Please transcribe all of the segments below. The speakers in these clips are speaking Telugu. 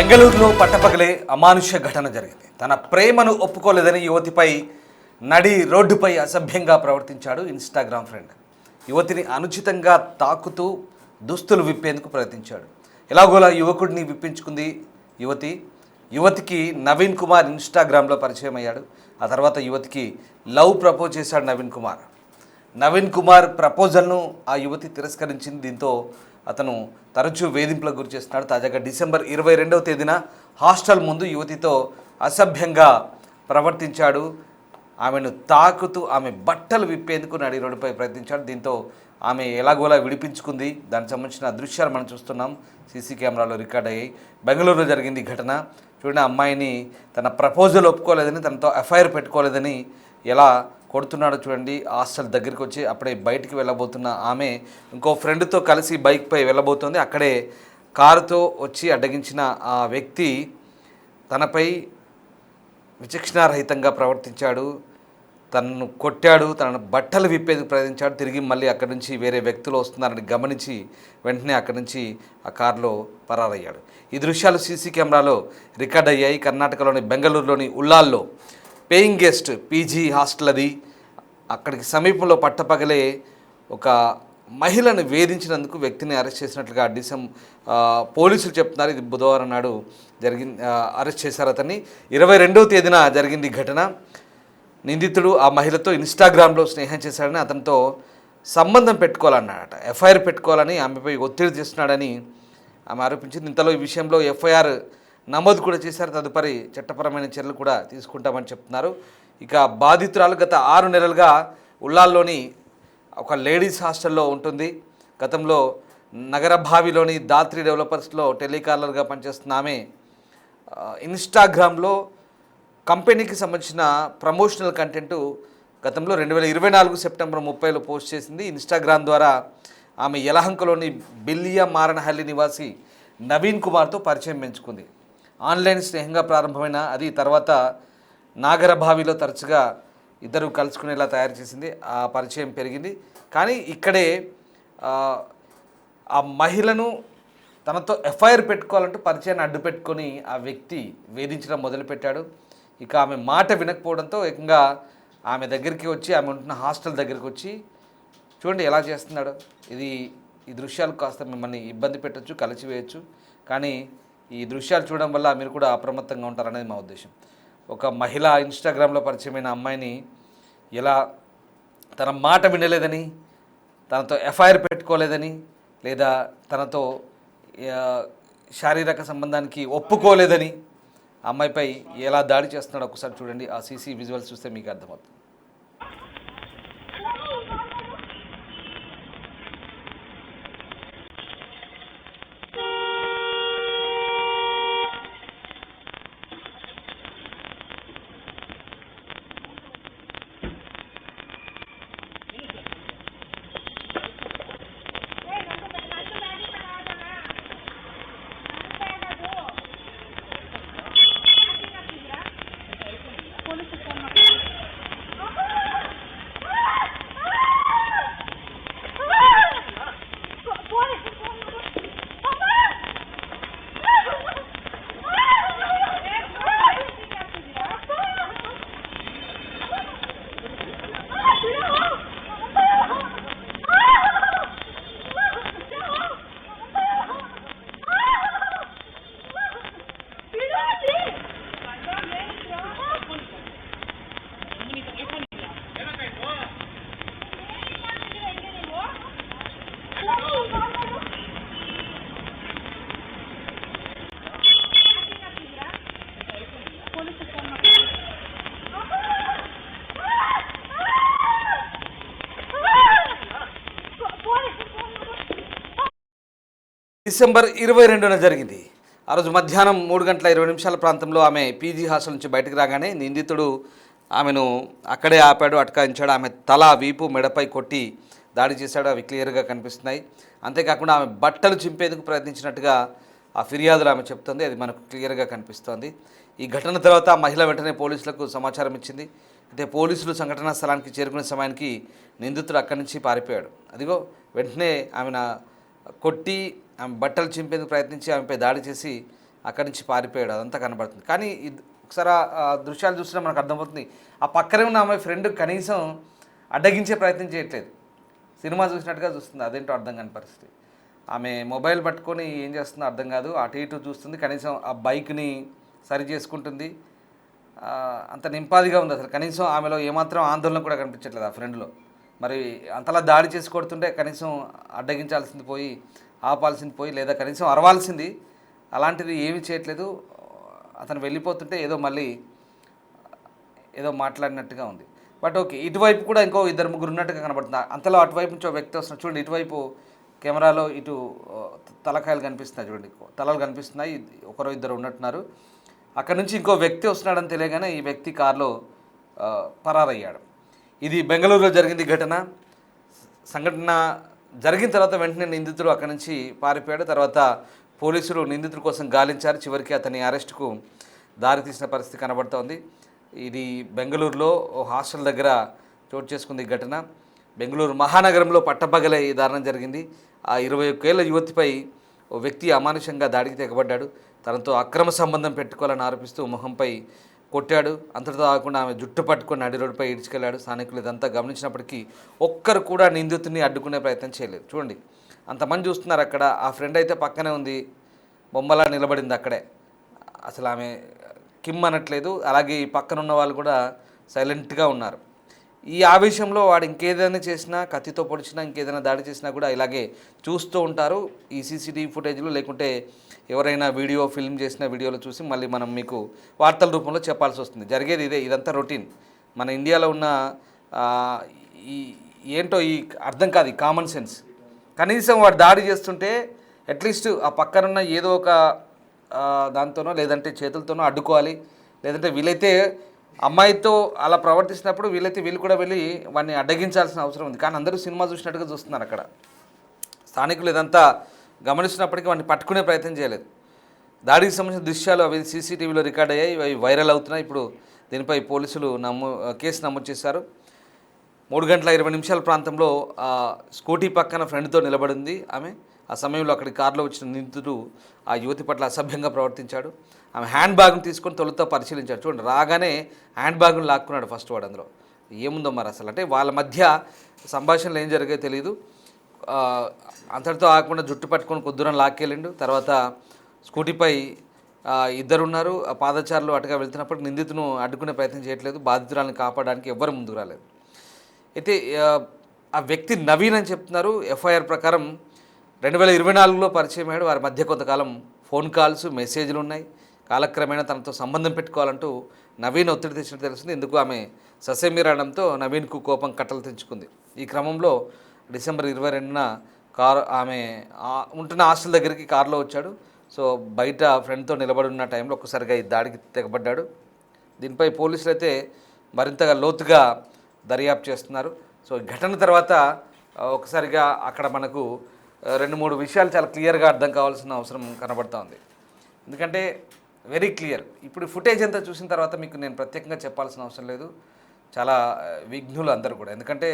బెంగళూరులో పట్టపగలే అమానుష్య ఘటన జరిగింది. తన ప్రేమను ఒప్పుకోలేదని యువతిపై నడి రోడ్డుపై అసభ్యంగా ప్రవర్తించాడు ఇన్స్టాగ్రామ్ ఫ్రెండ్. యువతిని అనుచితంగా తాకుతూ దుస్తులు విప్పేందుకు ప్రయత్నించాడు. ఎలాగోలా యువకుడిని విప్పించుకుంది యువతికి నవీన్ కుమార్ ఇన్స్టాగ్రామ్లో పరిచయం అయ్యాడు. ఆ తర్వాత యువతికి లవ్ ప్రపోజ్ చేశాడు నవీన్ కుమార్ ప్రపోజల్ను ఆ యువతి తిరస్కరించింది. దీంతో అతను తరచూ వేధింపులకు గురి చేస్తున్నాడు. తాజాగా డిసెంబర్ 22వ తేదీన హాస్టల్ ముందు యువతితో అసభ్యంగా ప్రవర్తించాడు. ఆమెను తాకుతూ ఆమె బట్టలు విప్పేందుకు నడి రోడ్డుపై ప్రయత్నించాడు. దీంతో ఆమె ఎలాగోలా విడిపించుకుంది. దానికి సంబంధించిన దృశ్యాలు మనం చూస్తున్నాం, సీసీ కెమెరాలో రికార్డ్ అయ్యాయి. బెంగళూరులో జరిగింది ఈ ఘటన. చూడండి, అమ్మాయిని తన ప్రపోజల్ ఒప్పుకోలేదని, తనతో ఎఫ్ఐఆర్ పెట్టుకోలేదని ఎలా కొడుతున్నాడో చూడండి. హాస్టల్ దగ్గరికి వచ్చి అప్పుడే బయటికి వెళ్ళబోతున్న ఆమె ఇంకో ఫ్రెండ్తో కలిసి బైక్పై వెళ్ళబోతోంది. అక్కడే కారుతో వచ్చి అడ్డగించిన ఆ వ్యక్తి తనపై విచక్షణారహితంగా ప్రవర్తించాడు. తనను కొట్టాడు, తనను బట్టలు విప్పేందుకు ప్రయత్నించాడు. తిరిగి మళ్ళీ అక్కడి నుంచి వేరే వ్యక్తులు వస్తున్నారని గమనించి వెంటనే అక్కడి నుంచి ఆ కారులో పరారయ్యాడు. ఈ దృశ్యాలు సీసీ కెమెరాలో రికార్డ్ అయ్యాయి. కర్ణాటకలోని బెంగళూరులోని ఉల్లాల్లో పేయింగ్ గెస్ట్ పీజీ హాస్టల్ అది. అక్కడికి సమీపంలో పట్టపగలే ఒక మహిళను వేధించినందుకు వ్యక్తిని అరెస్ట్ చేసినట్లుగా పోలీసులు చెప్తున్నారు. ఇది బుధవారం నాడు అరెస్ట్ చేశారు అతన్ని. 22వ తేదీన జరిగింది ఈ ఘటన. నిందితుడు ఆ మహిళతో ఇన్స్టాగ్రామ్లో స్నేహం చేశాడని, అతనితో సంబంధం పెట్టుకోవాలన్నాడట. ఎఫ్ఐఆర్ పెట్టుకోవాలని ఆమెపై ఒత్తిడి చేస్తున్నాడని ఆమె ఆరోపించింది. ఇంతలో ఈ విషయంలో ఎఫ్ఐఆర్ నమోదు కూడా చేశారు. తదుపరి చట్టపరమైన చర్యలు కూడా తీసుకుంటామని చెప్తున్నారు. ఇక బాధితురాలు గత 6 నెలలుగా ఉల్లాల్లోని ఒక లేడీస్ హాస్టల్లో ఉంటుంది. గతంలో నగరభావిలోని దాత్రి డెవలపర్స్లో టెలికాలర్గా పనిచేస్తున్న ఆమె ఇన్స్టాగ్రామ్లో కంపెనీకి సంబంధించిన ప్రమోషనల్ కంటెంట్ గతంలో 2024 సెప్టెంబర్ 30లో పోస్ట్ చేసింది. ఇన్స్టాగ్రామ్ ద్వారా ఆమె యలహంకలోని బిల్లియా మారనహల్లి నివాసి నవీన్ కుమార్తో పరిచయం పెంచుకుంది. ఆన్లైన్ స్నేహంగా ప్రారంభమైన అది తర్వాత నాగరభావిలో తరచుగా ఇద్దరు కలుసుకునేలా తయారు చేసింది. ఆ పరిచయం పెరిగింది. కానీ ఇక్కడే ఆ మహిళను తనతో ఎఫ్ఐఆర్ పెట్టుకోవాలంటూ పరిచయాన్ని అడ్డు పెట్టుకొని ఆ వ్యక్తి వేధించడం మొదలుపెట్టాడు. ఇక ఆమె మాట వినకపోవడంతో ఏకంగా ఆమె దగ్గరికి వచ్చి, ఆమె ఉంటున్న హాస్టల్ దగ్గరికి వచ్చి చూడండి ఎలా చేస్తున్నాడు. ఈ దృశ్యాలు కాస్త మిమ్మల్ని ఇబ్బంది పెట్టచ్చు, కలిసివేయచ్చు. కానీ ఈ దృశ్యాలు చూడడం వల్ల మీరు కూడా అప్రమత్తంగా ఉంటారనేది మా ఉద్దేశం. ఒక మహిళ ఇన్స్టాగ్రామ్లో పరిచయమైన అమ్మాయిని ఎలా తన మాట వినలేదని, తనతో ఎఫ్ఐఆర్ పెట్టుకోలేదని, లేదా తనతో శారీరక సంబంధానికి ఒప్పుకోలేదని అమ్మాయిపై ఎలా దాడి చేస్తున్నాడో ఒకసారి చూడండి. ఆ సీసీ విజువల్స్ చూస్తే మీకు అర్థమవుతుంది. డిసెంబర్ 22న జరిగింది. ఆ రోజు మధ్యాహ్నం 3:20 ప్రాంతంలో ఆమె పీజీ హాస్టల్ నుంచి బయటకు రాగానే నిందితుడు ఆమెను అక్కడే ఆపాడు, అటకాయించాడు. ఆమె తల, వీపు, మెడపై కొట్టి దాడి చేశాడు. అవి క్లియర్గా కనిపిస్తున్నాయి. అంతేకాకుండా ఆమె బట్టలు చింపేందుకు ప్రయత్నించినట్టుగా ఆ ఫిర్యాదులు ఆమె చెప్తుంది. అది మనకు క్లియర్గా కనిపిస్తోంది. ఈ ఘటన తర్వాత మహిళ వెంటనే పోలీసులకు సమాచారం ఇచ్చింది. అయితే పోలీసులు సంఘటనా స్థలానికి చేరుకునే సమయానికి నిందితుడు అక్కడి నుంచి పారిపోయాడు. అదిగో వెంటనే ఆమెను కొట్టి ఆమె బట్టలు చింపేందుకు ప్రయత్నించి ఆమెపై దాడి చేసి అక్కడి నుంచి పారిపోయాడు, అదంతా కనబడుతుంది. కానీ ఒకసారి ఆ దృశ్యాలు చూసినా మనకు అర్థమవుతుంది, ఆ పక్కనే ఉన్న ఆమె ఫ్రెండ్ కనీసం అడ్డగించే ప్రయత్నం చేయట్లేదు. సినిమా చూసినట్టుగా చూస్తుంది, అదేంటో అర్థం కాని పరిస్థితి. ఆమె మొబైల్ పట్టుకొని ఏం చేస్తుందో అర్థం కాదు, అటు ఇటు చూస్తుంది, కనీసం ఆ బైక్ని సరి చేసుకుంటుంది. అంత నింపాదిగా ఉంది అసలు. కనీసం ఆమెలో ఏమాత్రం ఆందోళన కూడా కనిపించట్లేదు ఆ ఫ్రెండ్లో. మరి అంతలా దాడి చేసి కొడుతుంటే కనీసం అడ్డగించాల్సింది పోయి, ఆపాల్సింది పోయి, లేదా కనీసం అరవాల్సింది, అలాంటిది ఏమీ చేయట్లేదు. అతను వెళ్ళిపోతుంటే మళ్ళీ ఏదో మాట్లాడినట్టుగా ఉంది. బట్ ఓకే, ఇటువైపు కూడా ఇంకో 2-3 ఉన్నట్టుగా కనబడుతుంది. అంతలో అటువైపు నుంచి ఒక వ్యక్తి వస్తున్నాడు చూడండి. ఇటువైపు కెమెరాలో ఇటు తలకాయలు కనిపిస్తున్నాయి చూడండి, తలలు కనిపిస్తున్నాయి, 1-2 ఉన్నట్టున్నారు. అక్కడ నుంచి ఇంకో వ్యక్తి వస్తున్నాడని తెలియగానే ఈ వ్యక్తి కారులో పరారయ్యాడు. ఇది బెంగళూరులో జరిగింది ఘటన. సంఘటన జరిగిన తర్వాత వెంటనే నిందితుడు అక్కడి నుంచి పారిపోయాడు. తర్వాత పోలీసులు నిందితుడి కోసం గాలించారు. చివరికి అతని అరెస్టుకు దారితీసిన పరిస్థితి కనబడుతోంది. ఇది బెంగళూరులో హాస్టల్ దగ్గర చోటు చేసుకుంది ఈ ఘటన. బెంగళూరు మహానగరంలో పట్టపగలే ఈ దారుణం జరిగింది. ఆ 21 ఏళ్ల యువతిపై ఓ వ్యక్తి అమానుషంగా దాడికి తెగబడ్డాడు. తనతో అక్రమ సంబంధం పెట్టుకోవాలని ఆరోపిస్తూ మొహంపై కొట్టాడు. అంతటితో కాకుండా ఆమె జుట్టు పట్టుకొని నడి రోడ్డుపై ఈడ్చుకెళ్లాడు. స్థానికులు ఇదంతా గమనించినప్పటికీ ఒక్కరు కూడా నిందితుడిని అడ్డుకునే ప్రయత్నం చేయలేదు. చూడండి, అంతమంది చూస్తున్నారు అక్కడ. ఆ ఫ్రెండ్ అయితే పక్కనే ఉంది, బొమ్మలా నిలబడింది అక్కడే. అసలు ఆమె కిమ్ అనట్లేదు. అలాగే ఈ పక్కన ఉన్న వాళ్ళు కూడా సైలెంట్గా ఉన్నారు. ఈ ఆవేశంలో వాడు ఇంకేదైనా చేసినా, కత్తితో పొడిచినా, ఇంకేదైనా దాడి చేసినా కూడా ఇలాగే చూస్తూ ఉంటారు. ఈ సీసీటీవీ ఫుటేజ్లు లేకుంటే ఎవరైనా వీడియో ఫిల్మ్ చేసిన వీడియోలు చూసి మళ్ళీ మనం మీకు వార్తల రూపంలో చెప్పాల్సి వస్తుంది. జరిగేది ఇదే, ఇదంతా రొటీన్. మన ఇండియాలో ఉన్న ఈ ఏంటో ఈ అర్థం కాదు, ఈ కామన్ సెన్స్. కనీసం వాడు దాడి చేస్తుంటే అట్లీస్ట్ ఆ పక్కనున్న ఏదో ఒక దాంతోనో లేదంటే చేతులతోనో అడ్డుకోవాలి. లేదంటే వీలైతే అమ్మాయితో అలా ప్రవర్తిస్తున్నప్పుడు వీళ్ళు కూడా వెళ్ళి వాడిని అడ్డగించాల్సిన అవసరం ఉంది. కానీ అందరూ సినిమా చూసినట్టుగా చూస్తున్నారు అక్కడ. స్థానికులు ఇదంతా గమనిస్తున్నప్పటికీ వాడిని పట్టుకునే ప్రయత్నం చేయలేదు. దాడికి సంబంధించిన దృశ్యాలు అవి సీసీటీవీలో రికార్డ్ అయ్యాయి, అవి వైరల్ అవుతున్నాయి. ఇప్పుడు దీనిపై పోలీసులు కేసు నమోదు చేశారు. 3:20 ప్రాంతంలో స్కూటీ పక్కన ఫ్రెండ్తో నిలబడింది ఆమె. ఆ సమయంలో అక్కడి కారులో వచ్చిన నిందితుడు ఆ యువతి పట్ల అసభ్యంగా ప్రవర్తించాడు. ఆమె హ్యాండ్ బ్యాగ్ను తీసుకొని తొలుత పరిశీలించాడు. చూడండి, రాగానే హ్యాండ్ బ్యాగ్ను లాక్కున్నాడు ఫస్ట్ వాడు. అందులో ఏముందో మరి అసలు, అంటే వాళ్ళ మధ్య సంభాషణలు ఏం జరిగాయో తెలియదు. అంతటితో ఆగకుండా జుట్టు పట్టుకొని కొద్దురం లాక్కెళ్ళిండు. తర్వాత స్కూటీపై ఇద్దరున్నారు. ఆ పాదచారులు అటుగా వెళ్తున్నప్పుడు నిందితును అడ్డుకునే ప్రయత్నం చేయట్లేదు. బాధితురాలను కాపాడడానికి ఎవ్వరు ముందుకు రాలేదు. అయితే ఆ వ్యక్తి నవీన్ అని చెప్తున్నారు. ఎఫ్ఐఆర్ ప్రకారం 2024లో పరిచయం అయ్యాడు. వారి మధ్య కొంతకాలం ఫోన్ కాల్స్, మెసేజ్లు ఉన్నాయి. కాలక్రమేణా తనతో సంబంధం పెట్టుకోవాలంటూ నవీన్ ఒత్తిడి తెచ్చినట్టు తెలుస్తుంది. ఎందుకు ఆమె ససేమిరాడంతో నవీన్కు కోపం కట్టలు తెంచుకుంది. ఈ క్రమంలో డిసెంబర్ 22న ఆమె ఉంటున్న హాస్టల్ దగ్గరికి కారులో వచ్చాడు. సో బయట ఫ్రెండ్తో నిలబడి ఉన్న టైంలో ఒక్కసారిగా ఈ దాడికి తెగబడ్డాడు. దీనిపై పోలీసులు అయితే మరింతగా లోతుగా దర్యాప్తు చేస్తున్నారు. సో ఘటన తర్వాత ఒకసారిగా అక్కడ మనకు 2-3 విషయాలు చాలా క్లియర్గా అర్థం కావాల్సిన అవసరం కనబడుతూ ఉంది. ఎందుకంటే వెరీ క్లియర్. ఇప్పుడు ఫుటేజ్ అంతా చూసిన తర్వాత మీకు నేను ప్రత్యేకంగా చెప్పాల్సిన అవసరం లేదు. చాలా విఘ్నులు అందరూ కూడా. ఎందుకంటే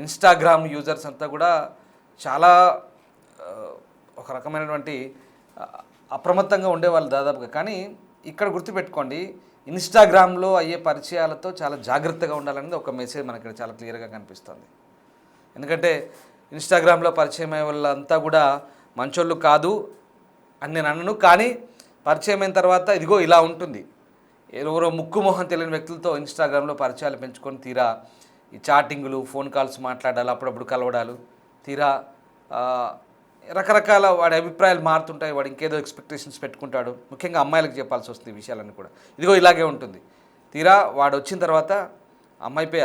ఇన్స్టాగ్రామ్ యూజర్స్ అంతా కూడా చాలా ఒక రకమైనటువంటి అప్రమత్తంగా ఉండేవాళ్ళు దాదాపుగా. కానీ ఇక్కడ గుర్తుపెట్టుకోండి, ఇన్స్టాగ్రామ్లో అయ్యే పరిచయాలతో చాలా జాగ్రత్తగా ఉండాలనేది ఒక మెసేజ్ మనకి ఇక్కడ చాలా క్లియర్గా కనిపిస్తుంది. ఎందుకంటే ఇన్స్టాగ్రామ్లో పరిచయం అయ్యే వాళ్ళంతా కూడా మంచోళ్ళు కాదు అని నేను అనను. కానీ పరిచయం అయిన తర్వాత ఇదిగో ఇలా ఉంటుంది. ఎవరో ముక్కు మొహం తెలియని వ్యక్తులతో ఇన్స్టాగ్రామ్లో పరిచయాలు పెంచుకొని తీరా ఈ చాటింగులు, ఫోన్ కాల్స్ మాట్లాడాలి, అప్పుడప్పుడు కలవడాలు, తీరా రకరకాల వాడి అభిప్రాయాలు మారుతుంటాయి. వాడు ఇంకేదో ఎక్స్పెక్టేషన్స్ పెట్టుకుంటాడు. ముఖ్యంగా అమ్మాయిలకు చెప్పాల్సి వస్తుంది ఈ విషయాలన్నీ కూడా. ఇదిగో ఇలాగే ఉంటుంది. తీరా వాడు వచ్చిన తర్వాత అమ్మాయిపై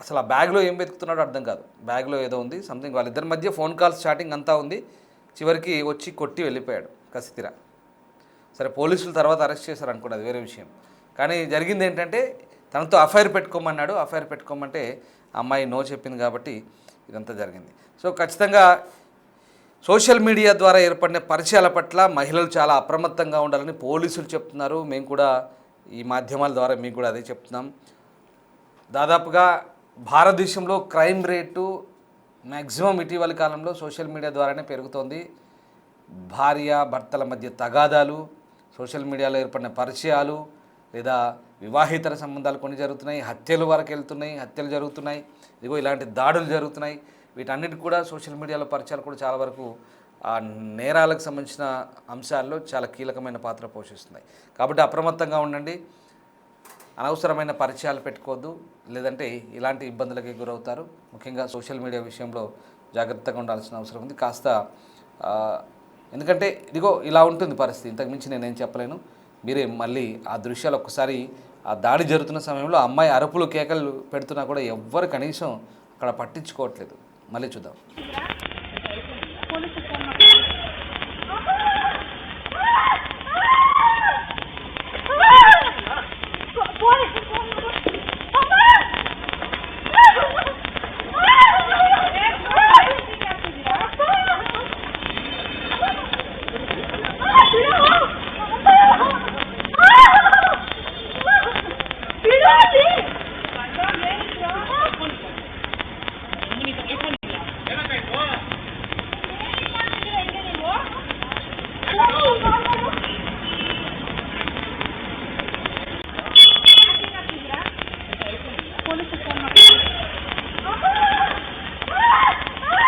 అసలు ఆ బ్యాగ్లో ఏం వెతుకుతున్నాడో అర్థం కాదు. బ్యాగ్లో ఏదో ఉంది సంథింగ్. వాళ్ళిద్దరి మధ్య ఫోన్ కాల్స్, చాటింగ్ అంతా ఉంది. చివరికి వచ్చి కొట్టి వెళ్ళిపోయాడు కసితీరా. సరే, పోలీసులు తర్వాత అరెస్ట్ చేశారు అనుకోండి, అది వేరే విషయం. కానీ జరిగింది ఏంటంటే తనతో అఫైర్ పెట్టుకోమన్నాడు. అఫైర్ పెట్టుకోమంటే అమ్మాయి నో చెప్పింది కాబట్టి ఇదంతా జరిగింది. సో ఖచ్చితంగా సోషల్ మీడియా ద్వారా ఏర్పడిన పరిచయాల పట్ల మహిళలు చాలా అప్రమత్తంగా ఉండాలని పోలీసులు చెప్తున్నారు. మేము కూడా ఈ మాధ్యమాల ద్వారా మీకు కూడా అదే చెప్తున్నాం. దాదాపుగా భారతదేశంలో క్రైమ్ రేటు మ్యాక్సిమం ఇటీవలి కాలంలో సోషల్ మీడియా ద్వారానే పెరుగుతోంది. భార్య భర్తల మధ్య తగాదాలు, సోషల్ మీడియాలో ఏర్పడిన పరిచయాలు లేదా వివాహేతర సంబంధాలు కొన్ని జరుగుతున్నాయి, హత్యల వరకు వెళ్తున్నాయి, హత్యలు జరుగుతున్నాయి, ఇదిగో ఇలాంటి దాడులు జరుగుతున్నాయి. వీటన్నిటికి కూడా సోషల్ మీడియాలో పరిచయాలు కూడా చాలా వరకు ఆ నేరాలకు సంబంధించిన అంశాల్లో చాలా కీలకమైన పాత్ర పోషిస్తున్నాయి. కాబట్టి అప్రమత్తంగా ఉండండి, అనవసరమైన పరిచయాలు పెట్టుకోవద్దు, లేదంటే ఇలాంటి ఇబ్బందులకి గురవుతారు. ముఖ్యంగా సోషల్ మీడియా విషయంలో జాగ్రత్తగా ఉండాల్సిన అవసరం ఉంది కాస్త. ఎందుకంటే ఇదిగో ఇలా ఉంటుంది పరిస్థితి, ఇంతకుమించి నేనేం చెప్పలేను. మీరే మళ్ళీ ఆ దృశ్యాలు ఒక్కసారి, ఆ దాడి జరుగుతున్న సమయంలో అమ్మాయి అరుపులు కేకలు పెడుతున్నా కూడా ఎవ్వరు కనీసం అక్కడ పట్టించుకోవట్లేదు. మళ్ళీ చూద్దాం.